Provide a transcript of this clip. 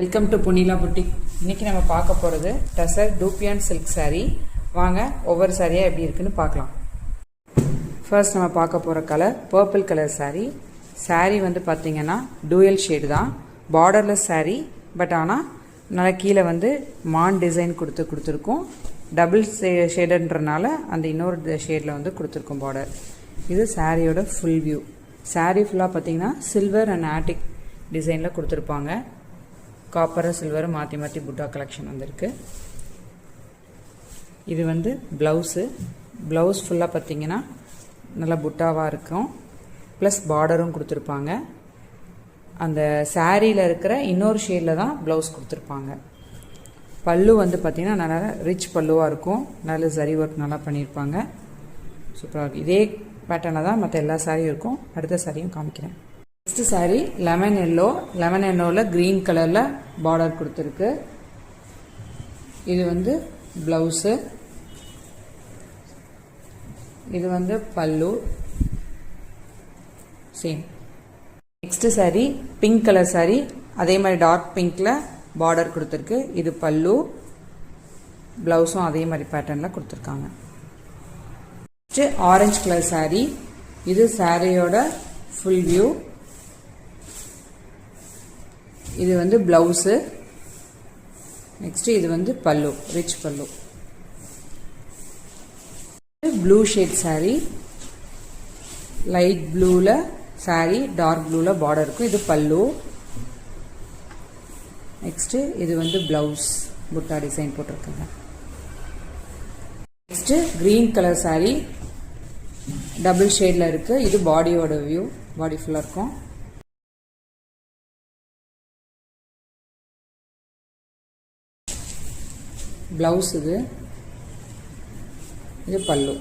Welcome to புனிலா boutique. இன்னைக்கு நம்ம பார்க்க போகிறது டசர் டூப்பியான் சில்க் saree. வாங்க ஒவ்வொரு சாரியாக எப்படி இருக்குன்னு பார்க்கலாம். ஃபர்ஸ்ட் நம்ம பார்க்க போகிற colour purple colour saree. saree வந்து பார்த்தீங்கன்னா டூயல் ஷேடு தான், பார்டர்லெஸ் saree. பட் ஆனால் நல்லா கீழே வந்து மான் டிசைன் கொடுத்துருக்கோம். டபுள் ஷேடுன்றனால அந்த இன்னொரு ஷேடில் வந்து கொடுத்துருக்கோம் பார்டர். இது சாரியோட ஃபுல் வியூ. saree ஃபுல்லாக பார்த்தீங்கன்னா சில்வர் அண்ட் ஆட்டிக் டிசைனில் கொடுத்துருப்பாங்க. காப்பர் சில்வர் மாற்றி மாற்றி புட்டா கலெக்ஷன் வந்திருக்கு. இது வந்து ப்ளவுஸ் ஃபுல்லாக பார்த்தீங்கன்னா நல்லா புட்டாவாக இருக்கும். ப்ளஸ் பார்டரும் கொடுத்துருப்பாங்க. அந்த சாரியில் இருக்கிற இன்னொரு ஷேடில் தான் ப்ளவுஸ் கொடுத்துருப்பாங்க. பல்லு வந்து பார்த்திங்கன்னா நல்லா ரிச் பல்லுவாக இருக்கும். நல்ல ஜரி ஒர்க் நல்லா பண்ணியிருப்பாங்க. சூப்பராக இருக்கும். இதே பேட்டர்னில் தான் மற்ற எல்லா சாரியும் இருக்கும். அடுத்த சாரியும் காமிக்கிறேன். நெக்ஸ்ட் சாரி லெமன் எல்லோவில் க்ரீன் கலரில் பார்டர் கொடுத்துருக்கு. இது வந்து ப்ளவுஸு, இது வந்து பல்லு same. Next sorry pink colour sorry, அதே மாதிரி டார்க் பிங்க்ல பார்டர் கொடுத்துருக்கு. இது பல்லு, ப்ளவுஸும் அதே மாதிரி பேட்டர்னில் கொடுத்துருக்காங்க. நெக்ஸ்ட் ஆரஞ்சு கலர் சாரி, இது சாரியோட ஃபுல் வியூ. இது வந்து ப்ளவுஸு. நெக்ஸ்ட் இது வந்து பல்லு, ரிச் பல்லு. ப்ளூ ஷேட் சாரி, லைட் ப்ளூவில் சாரி, டார்க் ப்ளூவில் பார்டர் இருக்கும். இது பல்லு. நெக்ஸ்ட் இது வந்து ப்ளவுஸ், புட்டா டிசைன் போட்டிருக்காங்க. Next green colour sorry, double ஷேடில் இருக்கு. இது பாடியோட வியூ, பாடி ஃபுல்லாக இருக்கும். ப்ளவுஸ் இது பல்லு.